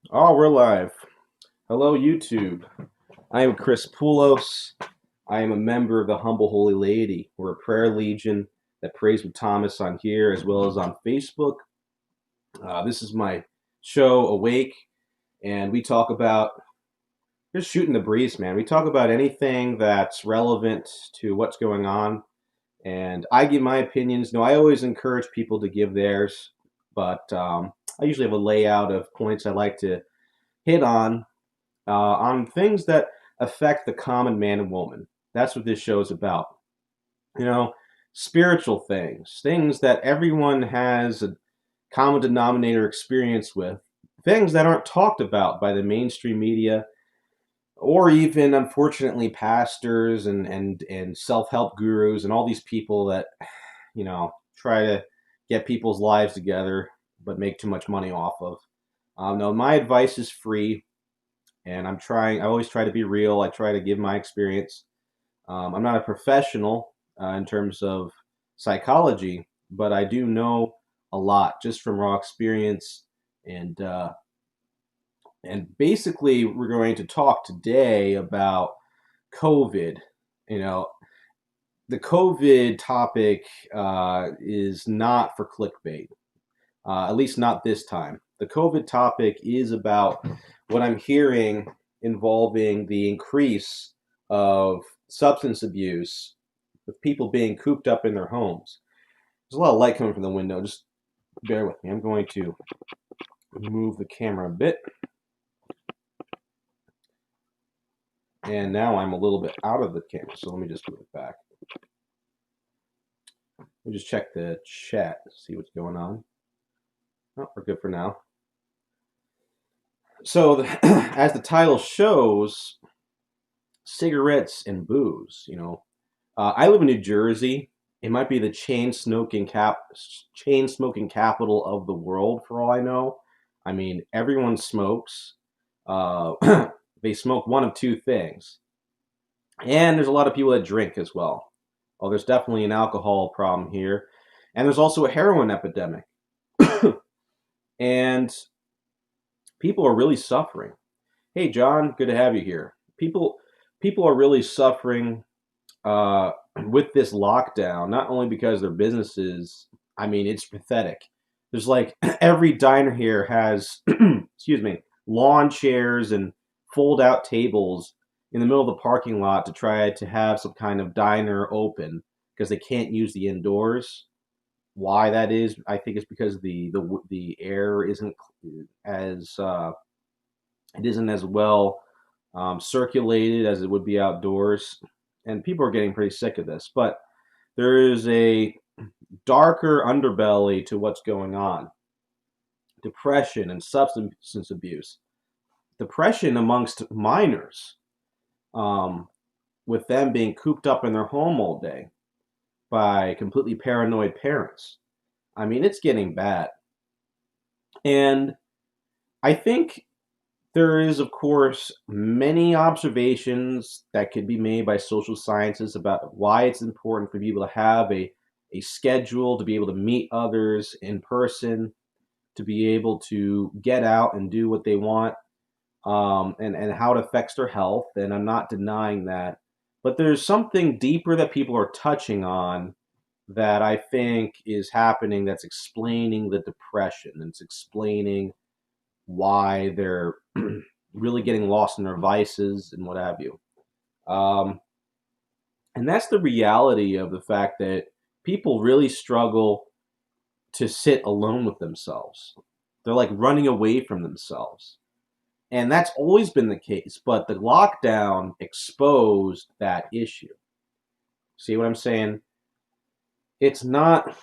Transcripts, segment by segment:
Oh, we're live. Hello, YouTube. I am Chris Poulos. I am a member of the Humble Holy Lady. We're a prayer legion that prays with Thomas on here as well as on Facebook. This is my show, Awake, and we talk about just shooting the breeze, man. We talk about anything that's relevant to what's going on, and I give my opinions. No, I always encourage people to give theirs, but I usually have a layout of points I like to hit on things that affect the common man and woman. That's what this show is about. You know, spiritual things, things that everyone has a common denominator experience with, things that aren't talked about by the mainstream media or even, unfortunately, pastors and self-help gurus and all these people that try to get people's lives together but make too much money off of. No, my advice is free, and I always try to be real. I try to give my experience. I'm not a professional in terms of psychology, but I do know a lot just from raw experience. And and basically, we're going to talk today about COVID. You know, the COVID topic is not for clickbait, at least not this time. The COVID topic is about what I'm hearing involving the increase of substance abuse with people being cooped up in their homes. There's a lot of light coming from the window. Just bear with me. I'm going to move the camera a bit. And now I'm a little bit out of the camera, so let me just move it back. We'll just check the chat, see what's going on. Oh, we're good for now. So, as the title shows, cigarettes and booze. I live in New Jersey. It might be the chain smoking capital of the world, for all I know. I mean, everyone smokes. Uh, they smoke one of two things, and there's a lot of people that drink as well. Oh, there's definitely an alcohol problem here, and there's also a heroin epidemic, and people are really suffering. Hey, John, good to have you here. People are really suffering uh, with this lockdown, not only because their businesses, I mean, it's pathetic. There's like every diner here has, excuse me, lawn chairs and fold out tables in the middle of the parking lot to try to have some kind of diner open because they can't use the indoors. Why that is, I think it's because the air isn't as it isn't as well circulated as it would be outdoors, and people are getting pretty sick of this. But there is a darker underbelly to what's going on: depression and substance abuse. Depression amongst minors, um, with them being cooped up in their home all day by completely paranoid parents. I mean, it's getting bad. And I think there is, of course, many observations that could be made by social sciences about why it's important for people to have a schedule, to be able to meet others in person, to be able to get out and do what they want, and how it affects their health. And I'm not denying that. But there's something deeper that people are touching on that I think is happening that's explaining the depression. And it's explaining why they're really getting lost in their vices and what have you. Um, and that's the reality of the fact that people really struggle to sit alone with themselves. They're like running away from themselves. And that's always been the case, but the lockdown exposed that issue. See what I'm saying? It's not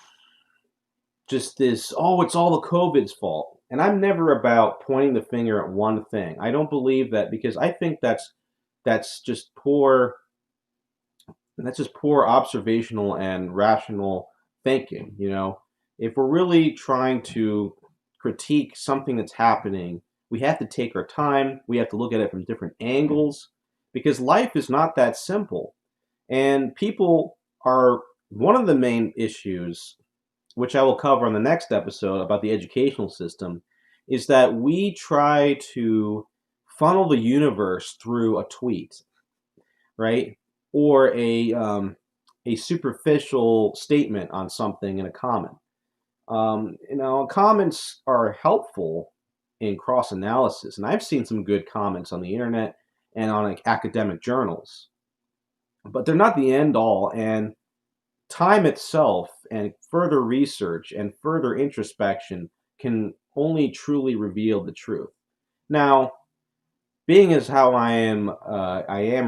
just this, oh, it's all the COVID's fault. And I'm never about pointing the finger at one thing. I don't believe that, because I think that's just poor that's just poor observational and rational thinking. If we're really trying to critique something that's happening, we have to take our time. We have to look at it from different angles, because life is not that simple. And people are one of the main issues, which I will cover on the next episode about the educational system, is that we try to funnel the universe through a tweet, right? Or a superficial statement on something in a comment. Comments are helpful in cross analysis, and I've seen some good comments on the internet and on like, academic journals, but they're not the end all. And time itself and further research and further introspection can only truly reveal the truth. Now, being as how I am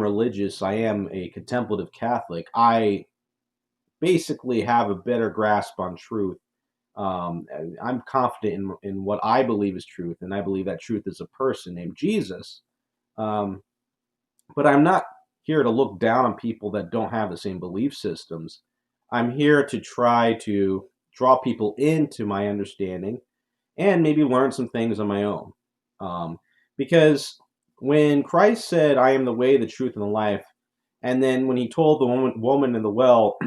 religious, I am a contemplative Catholic. I basically have a better grasp on truth. And I'm confident in what I believe is truth, and I believe that truth is a person named Jesus. Um, but I'm not here to look down on people that don't have the same belief systems. I'm here to try to draw people into my understanding and maybe learn some things on my own. Because when Christ said, I am the way, the truth, and the life, and then when he told the woman in the well,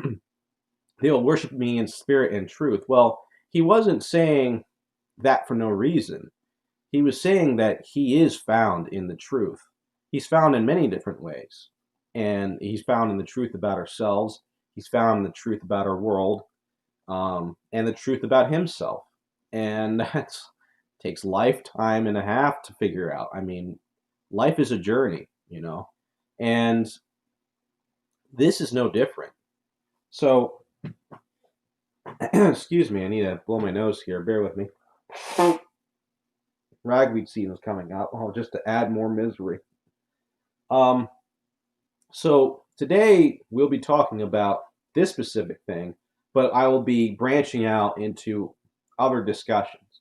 they'll worship me in spirit and truth. Well, he wasn't saying that for no reason. He was saying that he is found in the truth. He's found in many different ways. And he's found in the truth about ourselves. He's found in the truth about our world, and the truth about himself. And that takes lifetime and a half to figure out. I mean, life is a journey. And this is no different. So, excuse me, I need to blow my nose here. Bear with me. Ragweed season is coming up. Oh, just to add more misery. So today we'll be talking about this specific thing, but I will be branching out into other discussions.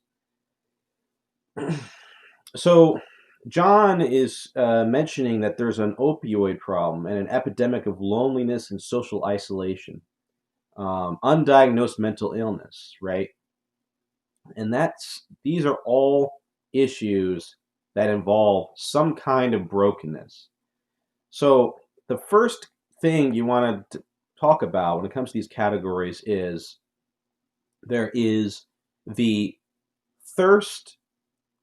So John is mentioning that there's an opioid problem and an epidemic of loneliness and social isolation, undiagnosed mental illness, right? And these are all issues that involve some kind of brokenness. So the first thing you want to talk about when it comes to these categories is there is the thirst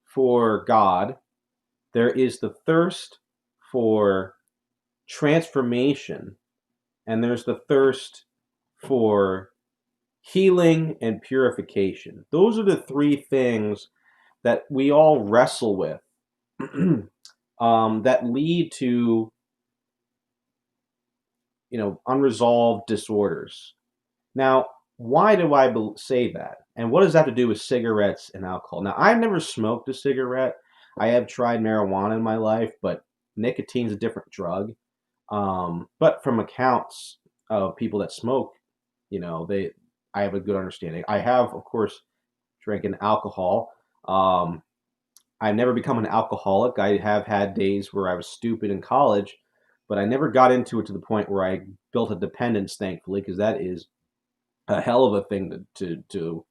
for God, there is the thirst for transformation, and there's the thirst for healing and purification. Those are the three things that we all wrestle with that lead to unresolved disorders. Now, why do I say that? And what does that have to do with cigarettes and alcohol? Now, I've never smoked a cigarette. I have tried marijuana in my life, but nicotine's a different drug. But from accounts of people that smoke, I have a good understanding. I have, of course, drinking alcohol. I've never become an alcoholic. I have had days where I was stupid in college, but I never got into it to the point where I built a dependence, thankfully, because that is a hell of a thing to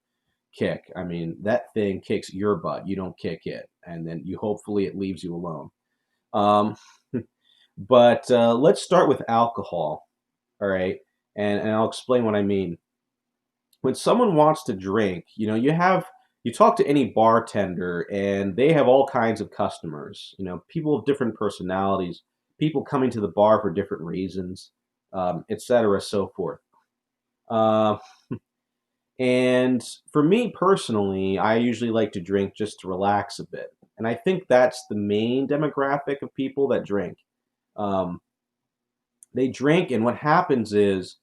kick. I mean, that thing kicks your butt. You don't kick it, and then hopefully it leaves you alone. Um, but let's start with alcohol. All right, and I'll explain what I mean. When someone wants to drink, you talk to any bartender, and they have all kinds of customers. People of different personalities, people coming to the bar for different reasons, etc., so forth. Uh, and for me personally, I usually like to drink just to relax a bit. And I think that's the main demographic of people that drink. Um, they drink, and what happens is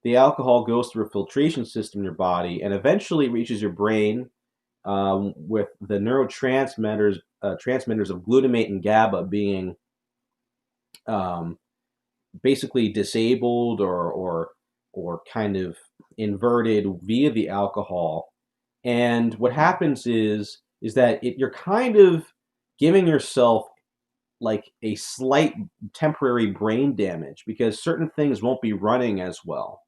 the alcohol goes through a filtration system in your body and eventually reaches your brain with the transmitters of glutamate and GABA being um, basically disabled or kind of inverted via the alcohol. And what happens is that you're kind of giving yourself like a slight temporary brain damage because certain things won't be running as well.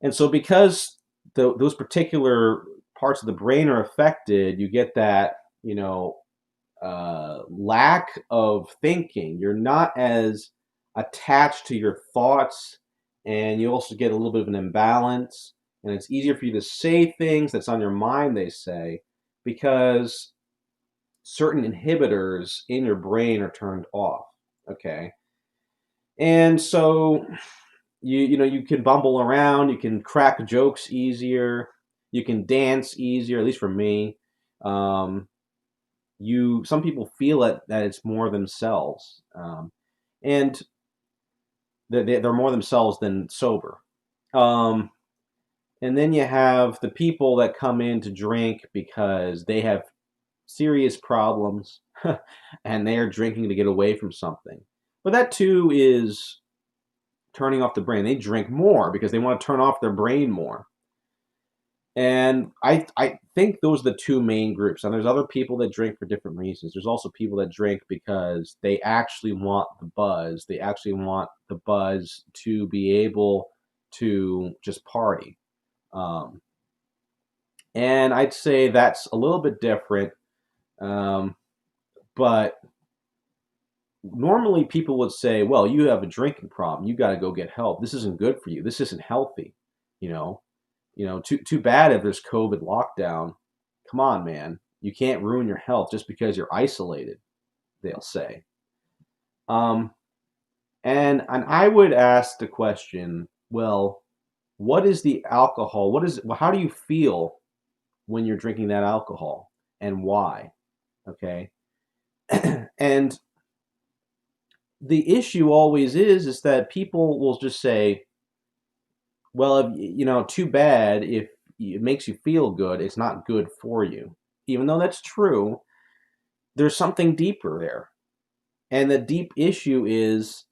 And so because those particular parts of the brain are affected, you get that, lack of thinking. You're not as attached to your thoughts, and you also get a little bit of an imbalance. And it's easier for you to say things that's on your mind, they say, because certain inhibitors in your brain are turned off. Okay. And so you can bumble around, you can crack jokes easier, you can dance easier, at least for me. Um, you Some people feel it that it's more themselves. And they're more themselves than sober. Um, and then you have the people that come in to drink because they have serious problems and they are drinking to get away from something. But that too is turning off the brain. They drink more because they want to turn off their brain more. And I think those are the two main groups. And there's other people that drink for different reasons. There's also people that drink because they actually want the buzz. They actually want the buzz to be able to just party. Um, and I'd say that's a little bit different. Um, but normally people would say, well, you have a drinking problem. You got to go get help. This isn't good for you. This isn't healthy. You know, too bad if there's COVID lockdown. Come on, man. You can't ruin your health just because you're isolated, they'll say. Um, and I would ask the question, well, what is the alcohol? How do you feel when you're drinking that alcohol and why? Okay. And the issue always is that people will just say, well, too bad if it makes you feel good, it's not good for you. Even though that's true, there's something deeper there. And the deep issue is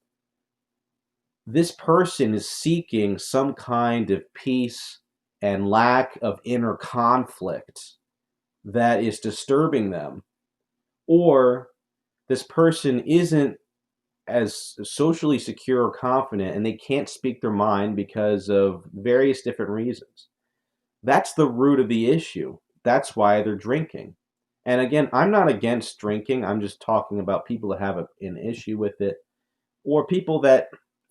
this person is seeking some kind of peace and lack of inner conflict that is disturbing them. Or this person isn't as socially secure or confident and they can't speak their mind because of various different reasons. That's the root of the issue. That's why they're drinking. And again, I'm not against drinking. I'm just talking about people that have an issue with it, or people that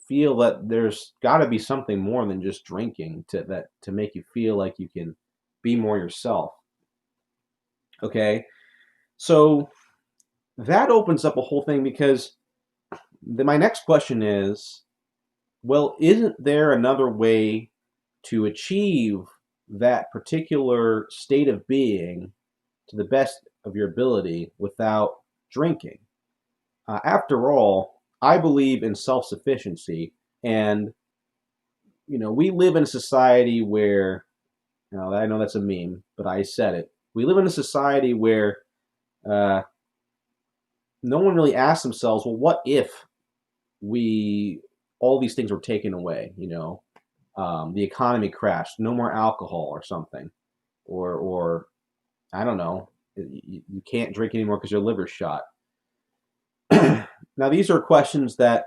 feel that there's got to be something more than just drinking to make you feel like you can be more yourself. Okay? So that opens up a whole thing because my next question is, well, isn't there another way to achieve that particular state of being to the best of your ability without drinking? After all, I believe in self-sufficiency, and we live in a society where, I know that's a meme, but I said it. We live in a society where uh, no one really asks themselves, well, what if we all these things were taken away? The economy crashed, no more alcohol or something, or I don't know, you can't drink anymore because your liver's shot. Now, these are questions that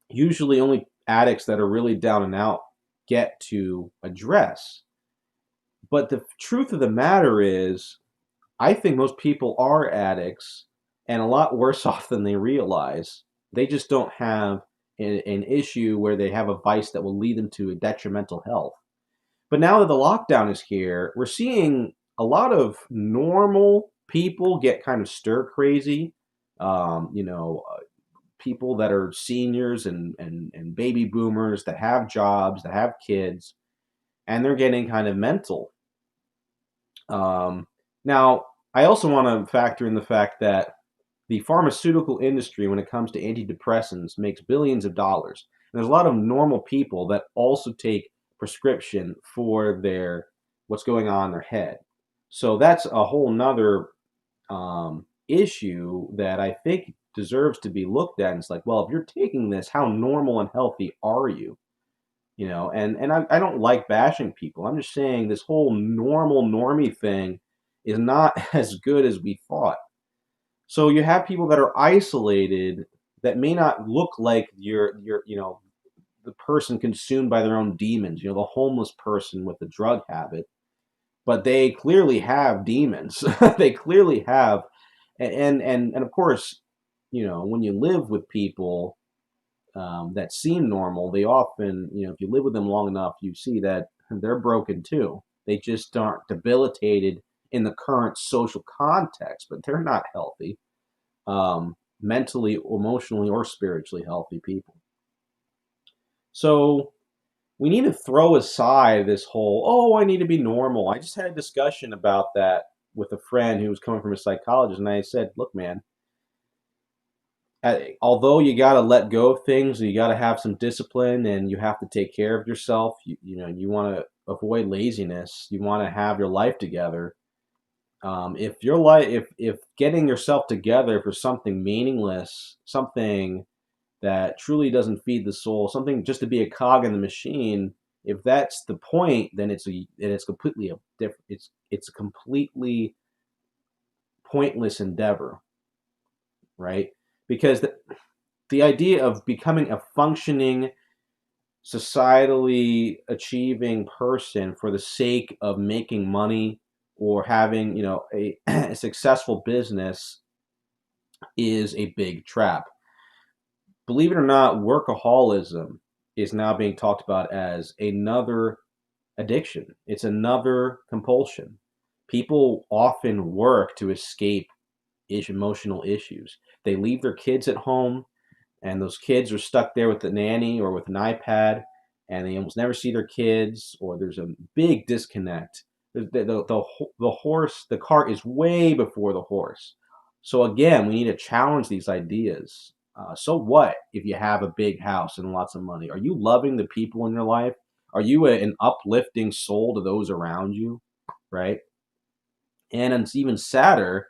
usually only addicts that are really down and out get to address. But the truth of the matter is, I think most people are addicts and a lot worse off than they realize. They just don't have an issue where they have a vice that will lead them to a detrimental health. But now that the lockdown is here, we're seeing a lot of normal people get kind of stir crazy. Um, you know, uh, People that are seniors and baby boomers that have jobs, that have kids, and they're getting kind of mental. Now, I also want to factor in the fact that the pharmaceutical industry, when it comes to antidepressants, makes billions of dollars. And there's a lot of normal people that also take prescription for what's going on in their head. So that's a whole nother issue that I think deserves to be looked at. And it's like, well, if you're taking this, how normal and healthy are you? And I don't like bashing people. I'm just saying this whole normie thing is not as good as we thought. So you have people that are isolated that may not look like the person consumed by their own demons, the homeless person with the drug habit, but they clearly have demons. They clearly have, and of course, when you live with people that seem normal, they often, if you live with them long enough, you see that they're broken too. They just aren't debilitated in the current social context, but they're not healthy, mentally, emotionally, or spiritually healthy people. So we need to throw aside this whole, oh, I need to be normal. I just had a discussion about that with a friend who was coming from a psychologist, and I said, look, man, although you got to let go of things, you got to have some discipline, and you have to take care of yourself. You want to avoid laziness. You want to have your life together. If your life, if getting yourself together for something meaningless, something that truly doesn't feed the soul, something just to be a cog in the machine, if that's the point, then it's completely a different. It's a completely pointless endeavor, right? Because the idea of becoming a functioning, societally achieving person for the sake of making money or having, a successful business is a big trap. Believe it or not, workaholism is now being talked about as another addiction. It's another compulsion. People often work to escape emotional issues. They leave their kids at home, and those kids are stuck there with the nanny or with an iPad, and they almost never see their kids, or there's a big disconnect. The cart is way before the horse. So again, we need to challenge these ideas. So what if you have a big house and lots of money? Are you loving the people in your life? Are you an uplifting soul to those around you? Right? And it's even sadder,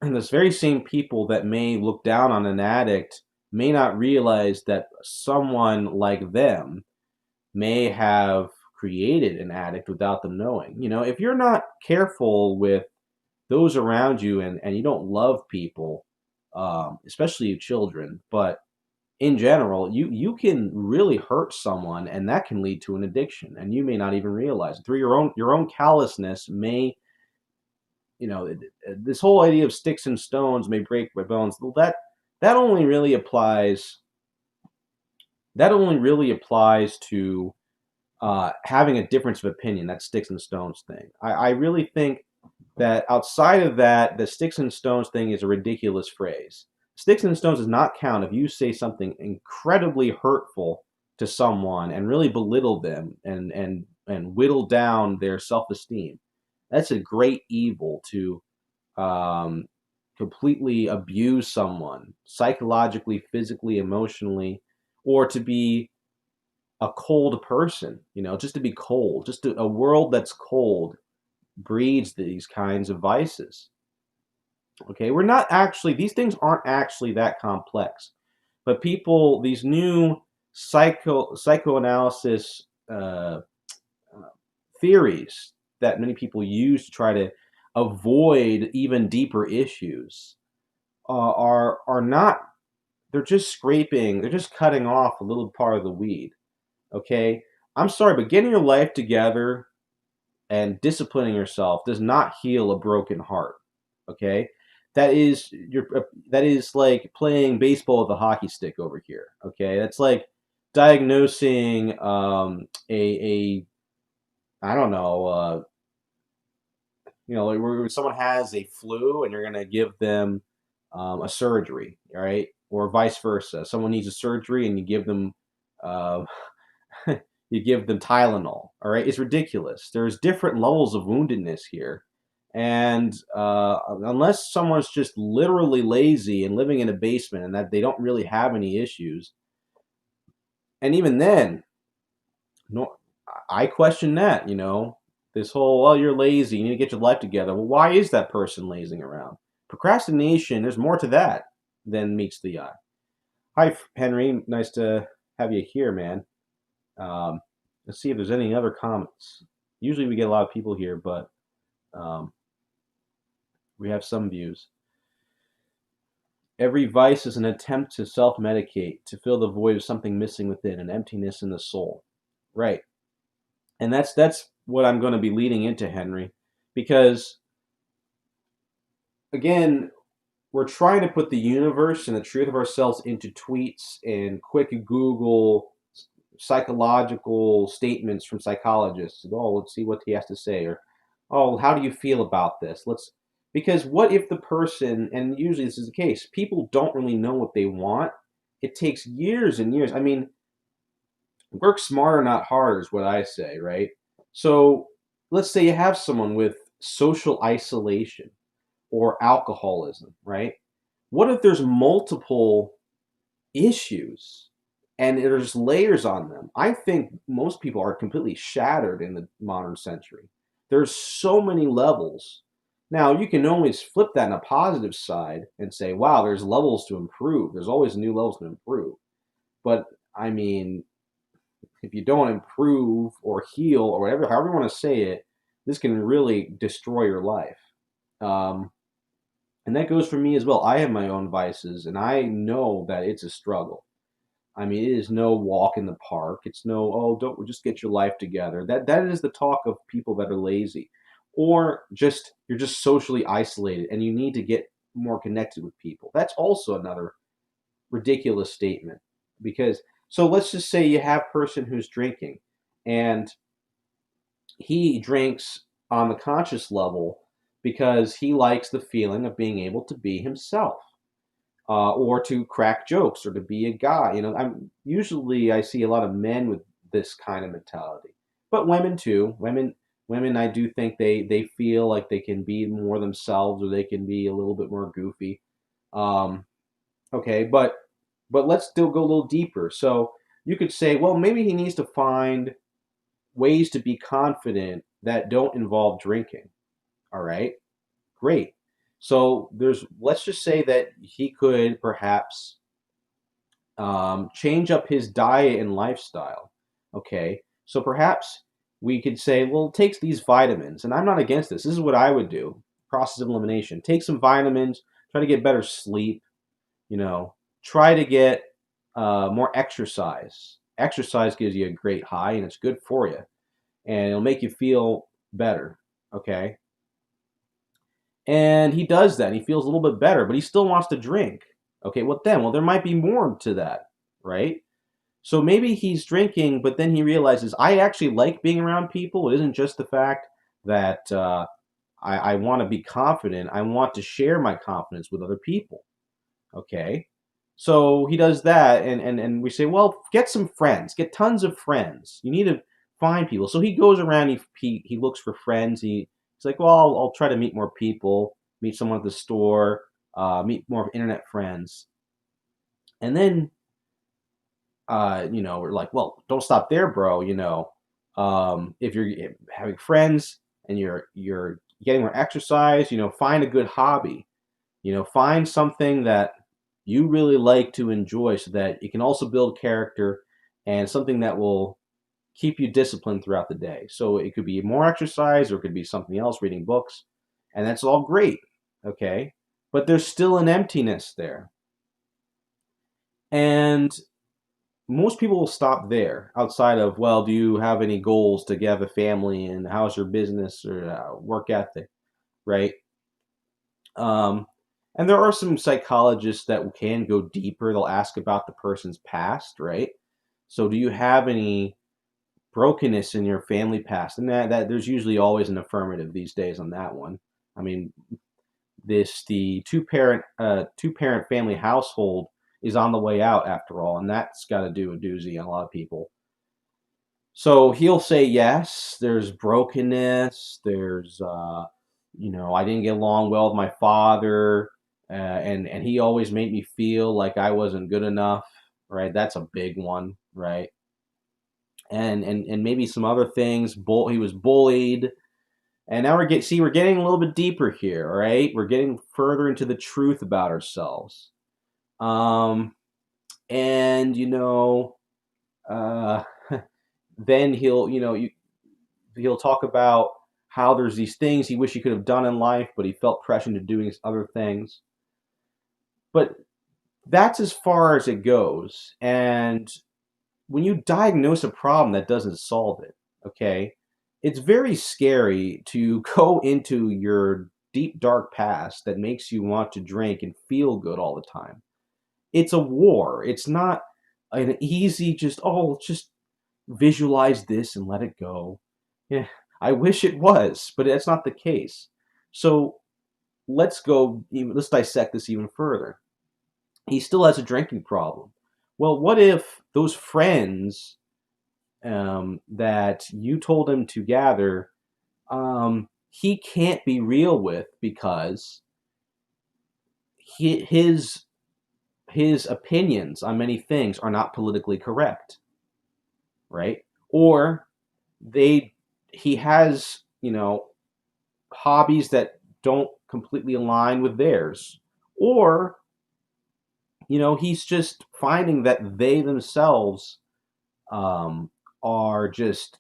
and those very same people that may look down on an addict may not realize that someone like them may have created an addict without them knowing. If you're not careful with those around you, and you don't love people, especially children, but in general, you can really hurt someone, and that can lead to an addiction, and you may not even realize it. Through your own callousness may, this whole idea of sticks and stones may break my bones. Well, that only really applies. That only really applies to having a difference of opinion. That sticks and stones thing. I really think that outside of that, the sticks and stones thing is a ridiculous phrase. Sticks and stones does not count if you say something incredibly hurtful to someone and really belittle them and whittle down their self-esteem. That's a great evil to um, completely abuse someone psychologically, physically, emotionally, or to be a cold person, just to be cold. A world that's cold breeds these kinds of vices. Okay, we're not actually, these things aren't actually that complex. But people, these new psychoanalysis theories that many people use to try to avoid even deeper issues are not, they're just scraping, they're just cutting off a little part of the weed. Okay, I'm sorry, but getting your life together and disciplining yourself does not heal a broken heart. Okay, that is like playing baseball with a hockey stick over here. Okay, that's like diagnosing a I don't know, like where someone has a flu and you're going to give them a surgery, all right? Or vice versa. Someone needs a surgery and you give them uh, you give them Tylenol, all right? It's ridiculous. There's different levels of woundedness here. And unless someone's just literally lazy and living in a basement and that they don't really have any issues, and even then, no, I question that, this whole, well, you're lazy, you need to get your life together. Well, why is that person lazing around? Procrastination, there's more to that than meets the eye. Hi, Henry. Nice to have you here, man. Um, let's see if there's any other comments. Usually we get a lot of people here, but um, we have some views. Every vice is an attempt to self-medicate, to fill the void of something missing within, an emptiness in the soul. Right. And that's what I'm going to be leading into, Henry, because again, we're trying to put the universe and the truth of ourselves into tweets and quick Google psychological statements from psychologists. Oh, let's see what he has to say, or Oh, how do you feel about this? Because what if the person, and usually this is the case, people don't really know what they want. It takes years and years. I mean, work smarter, not harder, is what I say, right? So let's say you have someone with social isolation or alcoholism, right? What if there's multiple issues and there's layers on them? I think most people are completely shattered in the modern century. There's so many levels. Now, you can always flip that in a positive side and say, wow, there's levels to improve. There's always new levels to improve. But I mean, if you don't improve or heal or whatever, however you want to say it, this can really destroy your life. Um, and that goes for me as well. I have my own vices, and I know that it's a struggle. I mean, it is no walk in the park. It's no, oh, don't just get your life together. That is the talk of people that are lazy, or just you're just socially isolated and you need to get more connected with people. That's also another ridiculous statement because so let's just say you have a person who's drinking and he drinks on the conscious level because he likes the feeling of being able to be himself, or to crack jokes or to be a guy. I'm usually I see a lot of men with this kind of mentality, but women too. Women, I do think they feel like they can be more themselves or they can be a little bit more goofy. Um, okay, but let's still go a little deeper. So you could say, well, maybe he needs to find ways to be confident that don't involve drinking. All right, great. So let's just say that he could perhaps change up his diet and lifestyle. Okay, so perhaps we could say, well, it takes these vitamins, and I'm not against this. This is what I would do. Process of elimination. Take some vitamins. Try to get better sleep. You know, try to get more exercise. Exercise gives you a great high, and it's good for you, and it'll make you feel better. Okay, and he does that. And he feels a little bit better, but he still wants to drink. Okay, what then? Well, there might be more to that, right? So maybe he's drinking, but then he realizes I actually like being around people. It isn't just the fact that I want to be confident. I want to share my confidence with other people. Okay. So he does that, and we say, well, get some friends, get tons of friends. You need to find people. So he goes around, he looks for friends. He's like, well, I'll try to meet more people, meet someone at the store, meet more internet friends. And then we're like, well, don't stop there, bro. If you're having friends and you're getting more exercise, find a good hobby. Find something that you really like to enjoy, so that you can also build character and something that will keep you disciplined throughout the day. So it could be more exercise, or it could be something else, reading books, and that's all great. Okay, but there's still an emptiness there, and most people will stop there outside of, well, do you have any goals to have a family and how's your business or work ethic, right? um, and there are some psychologists that can go deeper. They'll ask about the person's past, right? So do you have any brokenness in your family past? And that there's usually always an affirmative these days on that one. I mean, the two parent family household is on the way out after all, and that's got to do a doozy on a lot of people. So he'll say yes. There's brokenness. There's I didn't get along well with my father, and he always made me feel like I wasn't good enough. Right, that's a big one. Right, and maybe some other things. He was bullied, and now we're getting a little bit deeper here. All right, we're getting further into the truth about ourselves. Um, and uh, then he'll talk about how there's these things he wished he could have done in life, but he felt pressured into doing other things. But that's as far as it goes. And when you diagnose a problem that doesn't solve it, okay, it's very scary to go into your deep, dark past that makes you want to drink and feel good all the time. It's a war. It's not an easy, just visualize this and let it go. Yeah, I wish it was, but that's not the case. So let's dissect this even further. He still has a drinking problem. Well, what if those friends that you told him to gather, he can't be real with because he, his opinions on many things are not politically correct, right? Or they he has, hobbies that don't completely align with theirs. Or, he's just finding that they themselves um, are just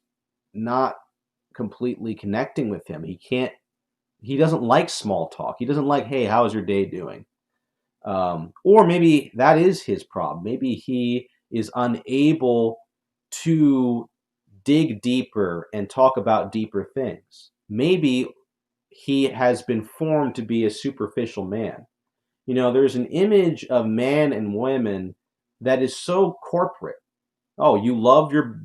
not completely connecting with him. He doesn't like small talk. He doesn't like, hey, how's your day doing? Or maybe that is his problem. Maybe he is unable to dig deeper and talk about deeper things. Maybe he has been formed to be a superficial man. There's an image of man and women that is so corporate. Oh, you love your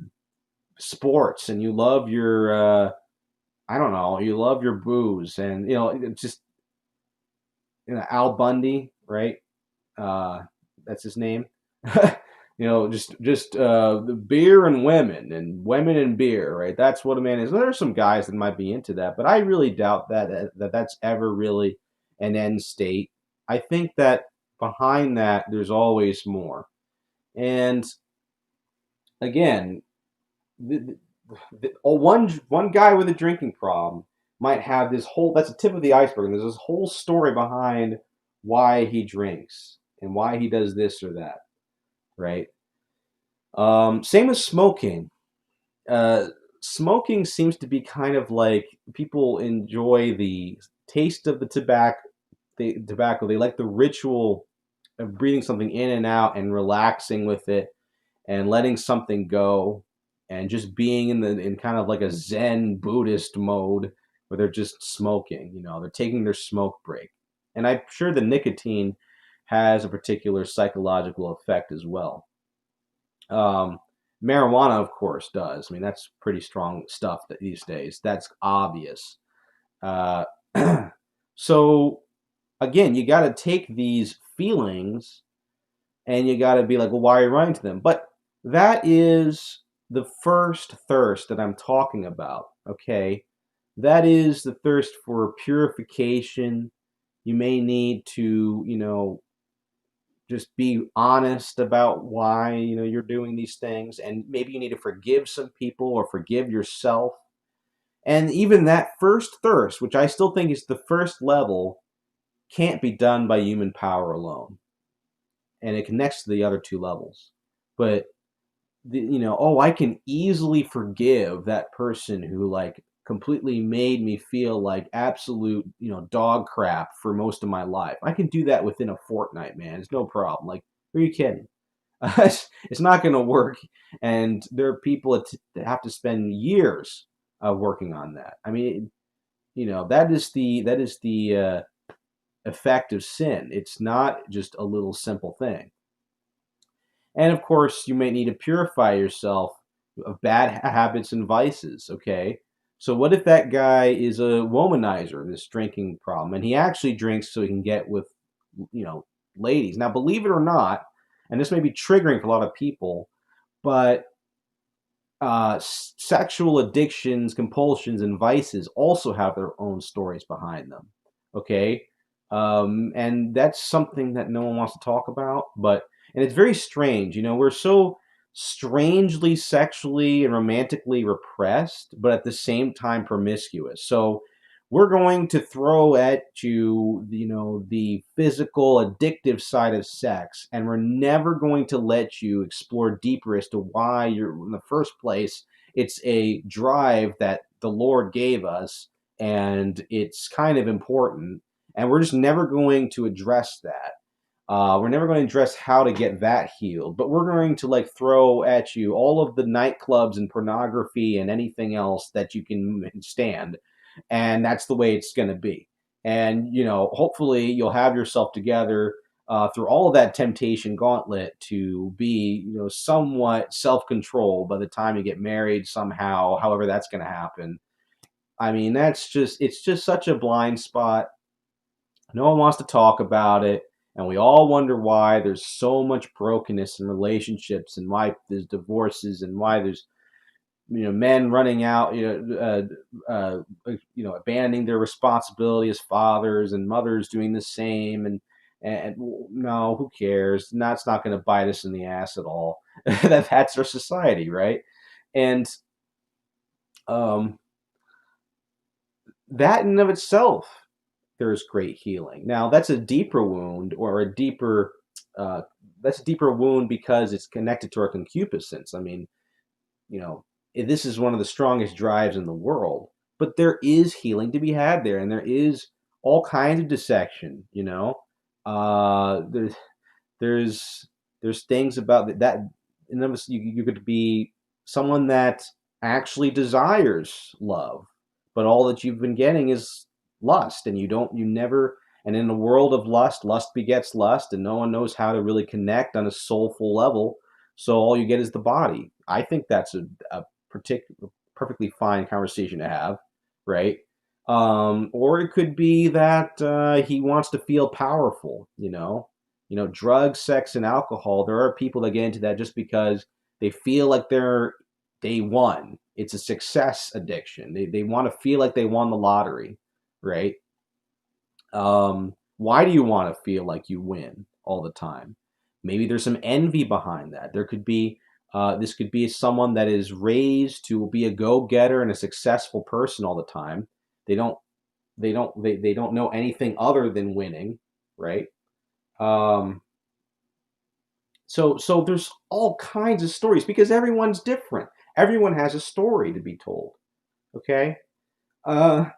sports and you love your, I don't know, you love your booze, and it's just Al Bundy, right? Uh, that's his name. Just the beer and women and beer, right? That's what a man is. There's some guys that might be into that, but I really doubt that's ever really an end state. I think that behind that there's always more. And again, one guy with a drinking problem might have this whole, that's the tip of the iceberg, and there's this whole story behind why he drinks and why he does this or that, right? Same with smoking. uh, Smoking seems to be kind of like people enjoy the taste of the tobacco. They like the ritual of breathing something in and out and relaxing with it and letting something go and just being in kind of like a Zen Buddhist mode where they're just smoking. They're taking their smoke break. And I'm sure the nicotine has a particular psychological effect as well. Um, Marijuana, of course, does. I mean, that's pretty strong stuff these days. That's obvious. Uh, so again, you got to take these feelings and you got to be like, well, why are you running to them? But that is the first thirst that I'm talking about. Okay, that is the thirst for purification. You may need to, just be honest about why you're doing these things, and maybe you need to forgive some people or forgive yourself. And even that first thirst, which I still think is the first level, can't be done by human power alone, and it connects to the other two levels. But oh, I can easily forgive that person who like completely made me feel like absolute dog crap for most of my life. I can do that within a fortnight, man. It's no problem. Like, who are you kidding? It's not going to work, and there are people that have to spend years working on that. I mean, that is the effect of sin. It's not just a little simple thing. And of course, you may need to purify yourself of bad habits and vices. Okay, so what if that guy is a womanizer, this drinking problem, and he actually drinks so he can get with you know ladies? Now, believe it or not, and this may be triggering for a lot of people, but sexual addictions, compulsions, and vices also have their own stories behind them. Okay, and that's something that no one wants to talk about. And it's very strange. We're so strangely sexually and romantically repressed, but at the same time promiscuous. So we're going to throw at you, the physical addictive side of sex, and we're never going to let you explore deeper as to why you're in the first place. It's a drive that the Lord gave us, and it's kind of important, and we're just never going to address that. We're never going to address how to get that healed, but we're going to like throw at you all of the nightclubs and pornography and anything else that you can stand, and that's the way it's going to be. And hopefully you'll have yourself together through all of that temptation gauntlet to be somewhat self-controlled by the time you get married somehow, however that's going to happen. I mean, it's just such a blind spot. No one wants to talk about it, and we all wonder why there's so much brokenness in relationships, and why there's divorces, and why there's men running out, abandoning their responsibility as fathers, and mothers doing the same, and no, who cares? That's not going to bite us in the ass at all. That's our society, right? And um, that in and of itself, there's great healing. Now, that's a deeper wound, or a deeper uh, that's a deeper wound because it's connected to our concupiscence. I mean, you know, this is one of the strongest drives in the world, but there is healing to be had there, and there is all kinds of dissection. Uh, there's there's there's things about that. And then you could be someone that actually desires love, but all that you've been getting is lust, and you never. And in the world of lust, lust begets lust, and no one knows how to really connect on a soulful level. So all you get is the body. I think that's a particular, perfectly fine conversation to have, right? Or it could be that he wants to feel powerful. Drugs, sex, and alcohol. There are people that get into that just because they feel like they won. It's a success addiction. They want to feel like they won the lottery, right? Why do you want to feel like you win all the time? Maybe there's some envy behind that. There could be this could be someone that is raised to be a go-getter and a successful person all the time. They don't they don't know anything other than winning, right? Um, so there's all kinds of stories because everyone's different. Everyone has a story to be told. Okay. Uh,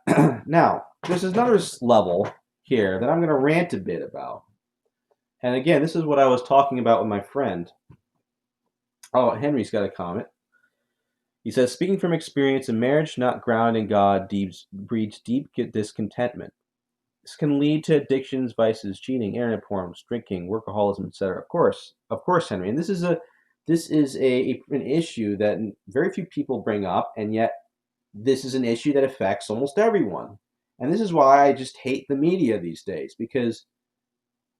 Now there's another level here that I'm going to rant a bit about. And again, this is what I was talking about with my friend. Oh, Henry's got a comment. He says, speaking from experience, a marriage not grounded in God breeds deep discontentment. This can lead to addictions, vices, cheating, internet porn, drinking, workaholism, etc. Of course, Henry. And this is an issue that very few people bring up, and yet this is an issue that affects almost everyone. And this is why I just hate the media these days, because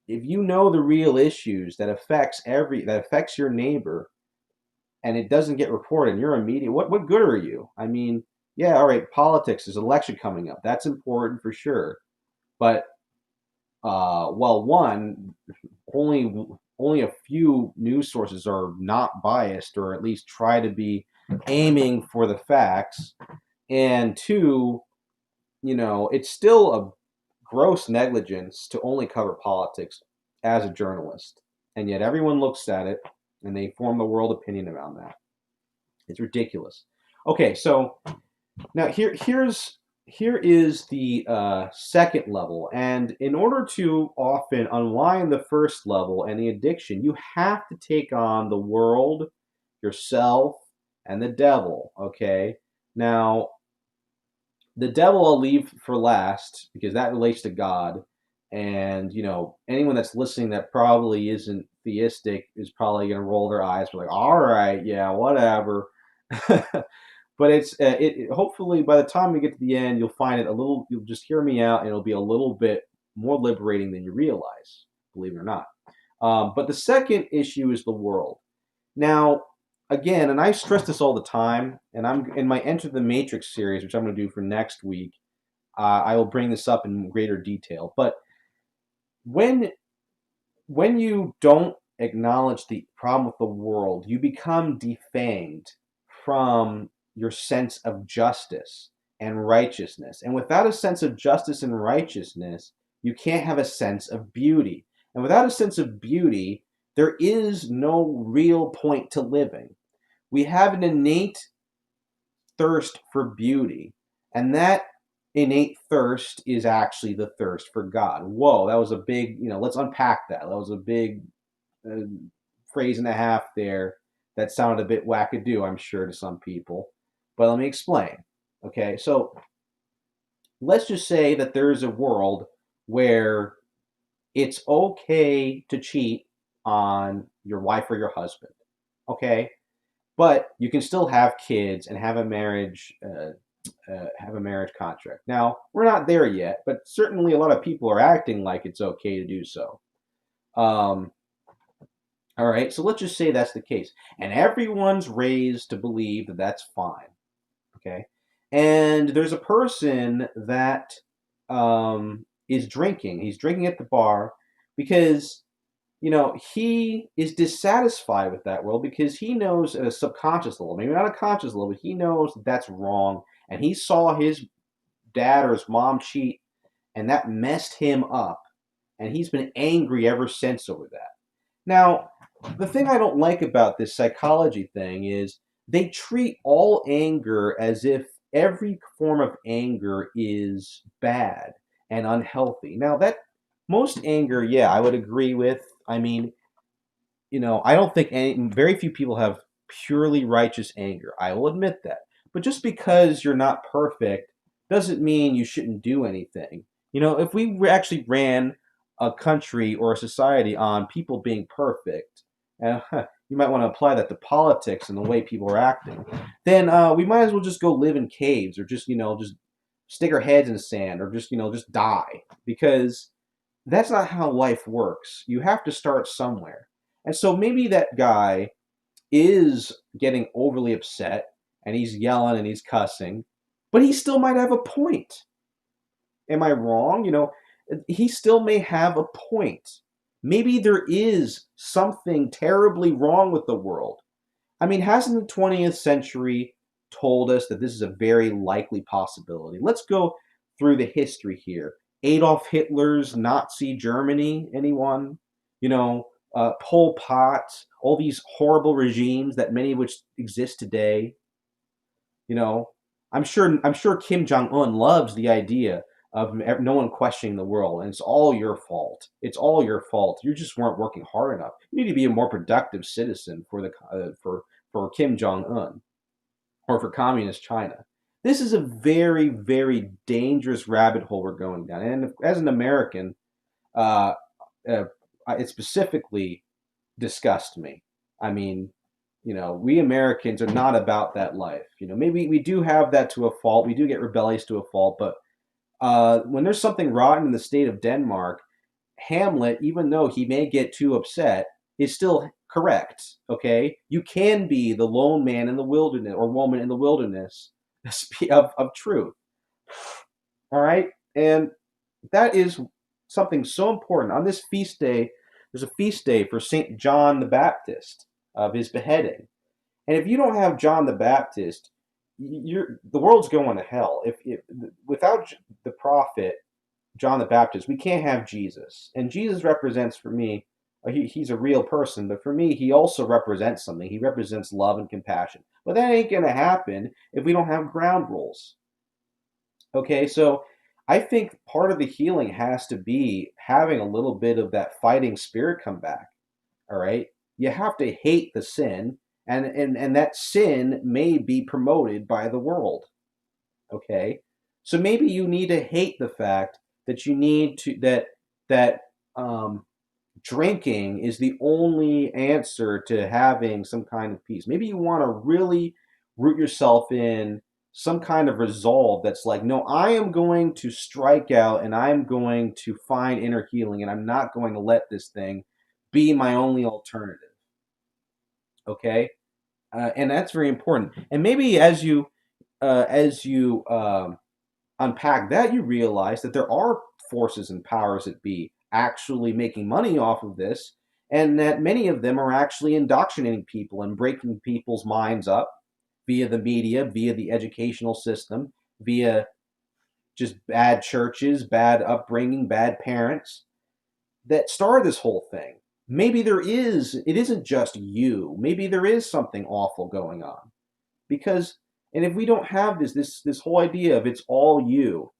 if you know the real issues that affects your neighbor, and it doesn't get reported, and you're a media, what good are you? I mean, yeah, all right, politics, there's an election coming up. That's important for sure. But well, one, only a few news sources are not biased, or at least try to be aiming for the facts. And two, it's still a gross negligence to only cover politics as a journalist. And yet everyone looks at it and they form the world opinion around that. It's ridiculous. Okay, so now here is the second level, and in order to often unwind the first level and the addiction, you have to take on the world, yourself, and the devil. Okay, now the devil I'll leave for last because that relates to God, and anyone that's listening that probably isn't theistic is probably going to roll their eyes, be like, all right, yeah, whatever. But hopefully by the time we get to the end, you'll find it a little. You'll just hear me out, and it'll be a little bit more liberating than you realize. Believe it or not. But the second issue is the world. Now, again, and I stress this all the time, and I'm in my Enter the Matrix series, which I'm going to do for next week. I will bring this up in greater detail. But when you don't acknowledge the problem with the world, you become defanged from your sense of justice and righteousness. And without a sense of justice and righteousness, you can't have a sense of beauty. And without a sense of beauty, there is no real point to living. We have an innate thirst for beauty, and that innate thirst is actually the thirst for God. Whoa, that was a big, let's unpack that. That was a big uh, phrase and a half there that sounded a bit wackadoo, I'm sure, to some people. But let me explain. Okay, so let's just say that there is a world where it's okay to cheat on your wife or your husband. Okay, but you can still have kids and have a marriage have a marriage contract. Now, we're not there yet, but certainly a lot of people are acting like it's okay to do so. Um, all right, so let's just say that's the case. And everyone's raised to believe that that's fine. Okay. And there's a person that is drinking. He's drinking at the bar because, he is dissatisfied with that world because he knows at a subconscious level, maybe not a conscious level, but he knows that that's wrong. And he saw his dad or his mom cheat, and that messed him up. And he's been angry ever since over that. Now, the thing I don't like about this psychology thing is they treat all anger as if every form of anger is bad and unhealthy. Now, that most anger, yeah, I would agree with. I mean, I don't think very few people have purely righteous anger. I will admit that. But just because you're not perfect doesn't mean you shouldn't do anything. If we actually ran a country or a society on people being perfect, you might want to apply that to politics and the way people are acting, then we might as well just go live in caves or just stick our heads in the sand or just die because that's not how life works. You have to start somewhere. And so maybe that guy is getting overly upset and he's yelling and he's cussing, but he still might have a point. Am I wrong? He still may have a point. Maybe there is something terribly wrong with the world. I mean, hasn't the 20th century told us that this is a very likely possibility? Let's go through the history here. Adolf Hitler's Nazi Germany, anyone? Pol Pot, all these horrible regimes that many of which exist today. You know, I'm sure Kim Jong Un loves the idea of no one questioning the world, and it's all your fault. It's all your fault. You just weren't working hard enough. You need to be a more productive citizen for the for Kim Jong Un or for communist China. This is a very, very dangerous rabbit hole we're going down. And as an American, uh, uh, it specifically disgusts me. I mean, we Americans are not about that life. Maybe we do have that to a fault. We do get rebellious to a fault, but when there's something rotten in the state of Denmark, Hamlet, even though he may get too upset, is still correct. Okay, you can be the lone man in the wilderness or woman in the wilderness of truth. All right, and that is something so important on this feast day. There's a feast day for Saint John the Baptist of his beheading, and if you don't have John the Baptist, the world's going to hell. If without the prophet John the Baptist, we can't have Jesus. And Jesus represents for me, he's a real person, but for me, he also represents something. He represents love and compassion. But that ain't going to happen if we don't have ground rules. Okay, so I think part of the healing has to be having a little bit of that fighting spirit come back. All right, you have to hate the sin, and that sin may be promoted by the world. Okay, so maybe you need to hate the fact that you need to that drinking is the only answer to having some kind of peace. Maybe you want to really root yourself in some kind of resolve that's like, no, I am going to strike out and I'm going to find inner healing and I'm not going to let this thing be my only alternative. Okay, and that's very important. And maybe as you unpack that, you realize that there are forces and powers that be actually making money off of this, and that many of them are actually indoctrinating people and breaking people's minds up via the media, via the educational system, via just bad churches, bad upbringing, bad parents that started this whole thing. Maybe it isn't just you. Maybe there is something awful going on. Because and if we don't have this whole idea of it's all you,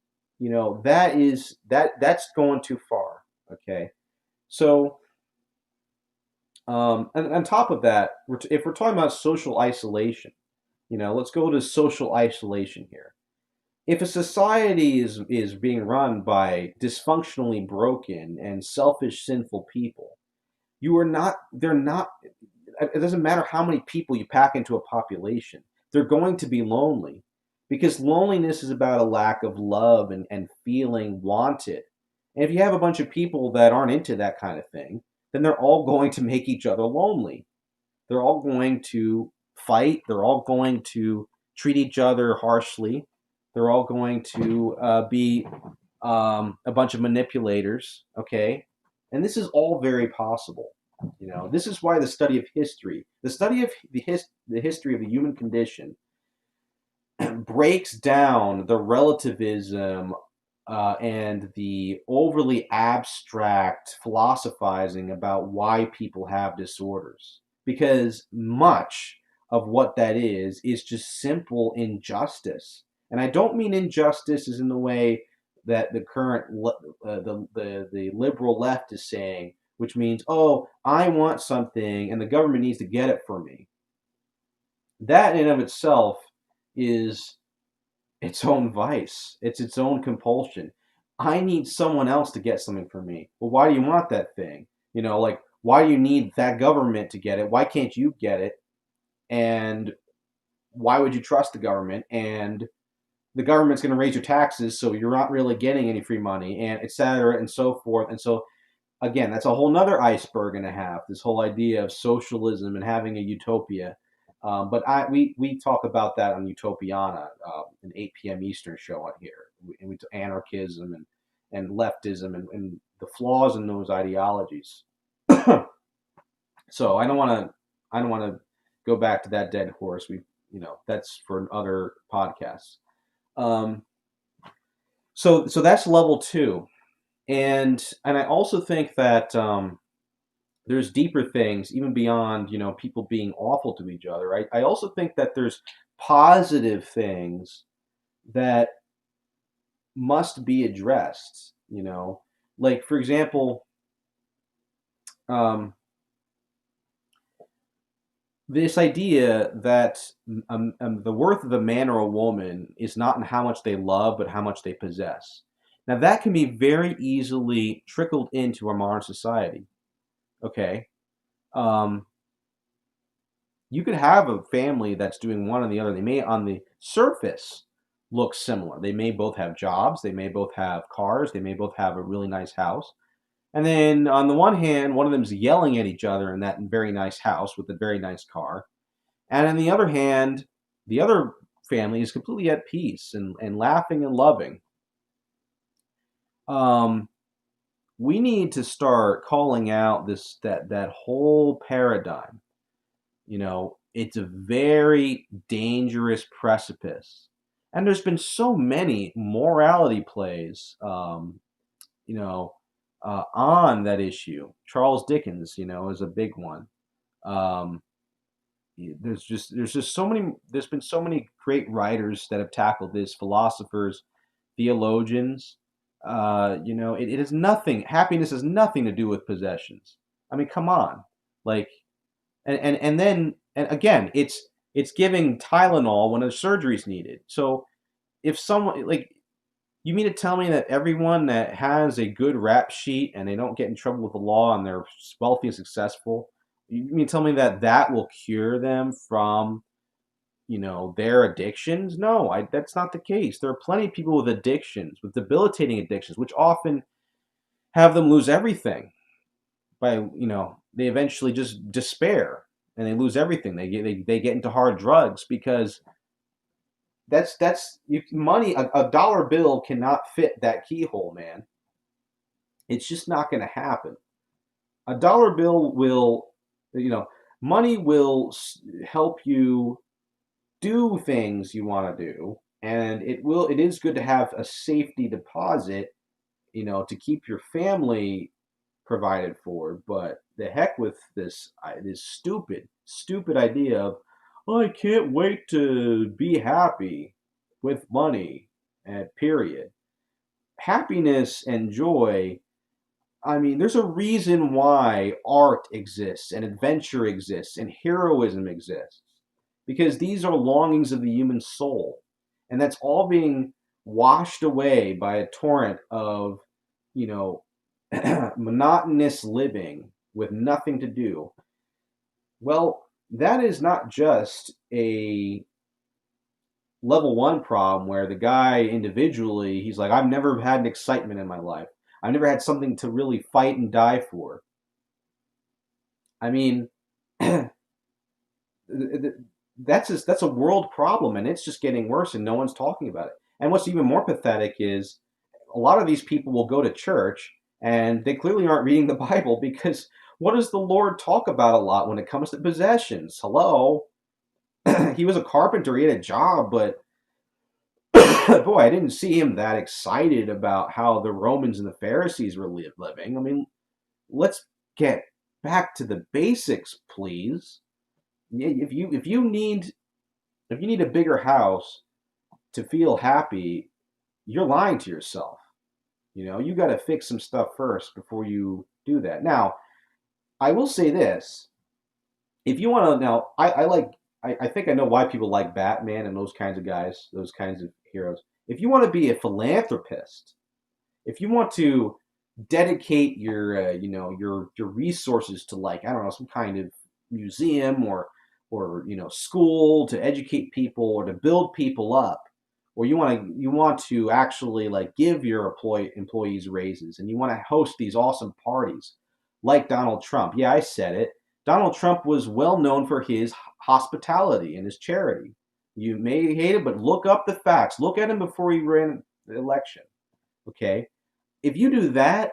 that's going too far. Okay, so and on top of that, if we're talking about social isolation, let's go to social isolation here. If a society is being run by dysfunctionally broken and selfish, sinful people, you are not. They're not. It doesn't matter how many people you pack into a population. They're going to be lonely. because loneliness is about a lack of love and feeling wanted. And if you have a bunch of people that aren't into that kind of thing, then they're all going to make each other lonely. They're all going to fight. They're all going to treat each other harshly. They're all going to be a bunch of manipulators. Okay, and this is all very possible. This is why the study of history, the study of the history of the human condition, breaks down the relativism and the overly abstract philosophizing about why people have disorders. Because much of what that is just simple injustice. And I don't mean injustice as in the way that the current the liberal left is saying, which means, oh, I want something and the government needs to get it for me. That in and of itself is its own vice. It's its own compulsion. I need someone else to get something for me. Well, why do you want that thing? Like, why do you need that government to get it? Why can't you get it? And why would you trust the government? And the government's going to raise your taxes, so you're not really getting any free money, and et cetera, and so forth. And so, again, that's a whole nother iceberg and a half. This whole idea of socialism and having a utopia. But we talk about that on Utopiana, an 8 p.m. Eastern show on here, and we anarchism and leftism and the flaws in those ideologies. So I don't want to go back to that dead horse. That's for other podcasts. Um, so that's level two, and I also think that there's deeper things even beyond people being awful to each other. I also think that there's positive things that must be addressed. Like for example, um, this idea that the worth of a man or a woman is not in how much they love, but how much they possess. Now that can be very easily trickled into our modern society. Okay. Um, you could have a family that's doing one or the other. They may, on the surface, look similar. They may both have jobs. They may both have cars. They may both have a really nice house. And then on the one hand, one of them's yelling at each other in that very nice house with a very nice car. And on the other hand, the other family is completely at peace and laughing and loving. Um, we need to start calling out that whole paradigm. It's a very dangerous precipice. And there's been so many morality plays, on that issue. Charles Dickens, is a big one. Um, there's been so many great writers that have tackled this, philosophers, theologians. It has nothing, happiness has nothing to do with possessions. I mean, come on. Like, and then and again, it's giving Tylenol when a surgery's needed. So if someone, like, you mean to tell me that everyone that has a good rap sheet and they don't get in trouble with the law and they're wealthy and successful, you mean to tell me that that will cure them from their addictions? No, that's not the case. There are plenty of people with addictions, with debilitating addictions, which often have them lose everything by they eventually just despair and they lose everything. They get into hard drugs because money. A dollar bill cannot fit that keyhole, man. It's just not going to happen. A dollar bill will, money will help you do things you want to do, and it is good to have a safety deposit, to keep your family provided for. But the heck with this stupid idea of, oh, I can't wait to be happy with money, and period. Happiness and joy, I mean, there's a reason why art exists and adventure exists and heroism exists, because these are longings of the human soul, and that's all being washed away by a torrent of you know monotonous living with nothing to do. Well, that is not just level one problem where the guy individually, he's like, I've never had an excitement in my life. I've never had something to really fight and die for. I mean, that's a world problem, and it's just getting worse, and no one's talking about it. And what's even more pathetic is a lot of these people will go to church, and they clearly aren't reading the Bible because what does the Lord talk about a lot when it comes to possessions? Hello, he was a carpenter, he had a job, but boy, I didn't see him that excited about how the Romans and the Pharisees were living. I mean, let's get back to the basics, please. If you need a bigger house to feel happy, you're lying to yourself. You got to fix some stuff first before you do that. Now, I will say this: if you want to, now I like, I think I know why people like Batman and those kinds of guys, those kinds of heroes. If you want to be a philanthropist, if you want to dedicate your your resources to, like, I don't know, some kind of museum or school to educate people or to build people up, or you want to actually like give your employees raises, and you want to host these awesome parties like Donald Trump. Yeah, I said it. Donald Trump was well known for his hospitality and his charity. You may hate it, but look up the facts. Look at him before he ran the election. Okay, if you do that,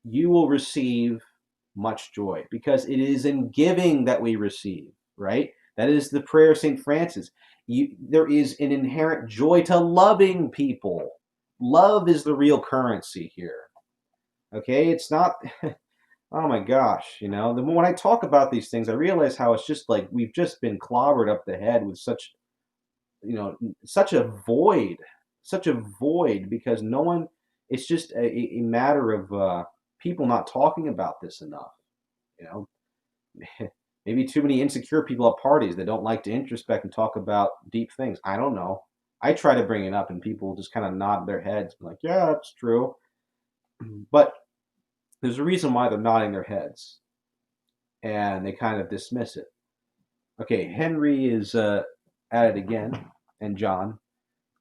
you will receive much joy because it is in giving that we receive, right? That is the prayer of St. Francis. There is an inherent joy to loving people. Love is the real currency here. Okay? It's not, oh my gosh, when I talk about these things, I realize how it's just like we've just been clobbered up the head with you know, such a void, such a void because no one, it's just a matter of people not talking about this enough. You know, maybe too many insecure people at parties that don't like to introspect and talk about deep things. I don't know. I try to bring it up and people just kind of nod their heads, like, yeah, that's true. But there's a reason why they're nodding their heads and they kind of dismiss it. Okay, Henry is at it again, and John.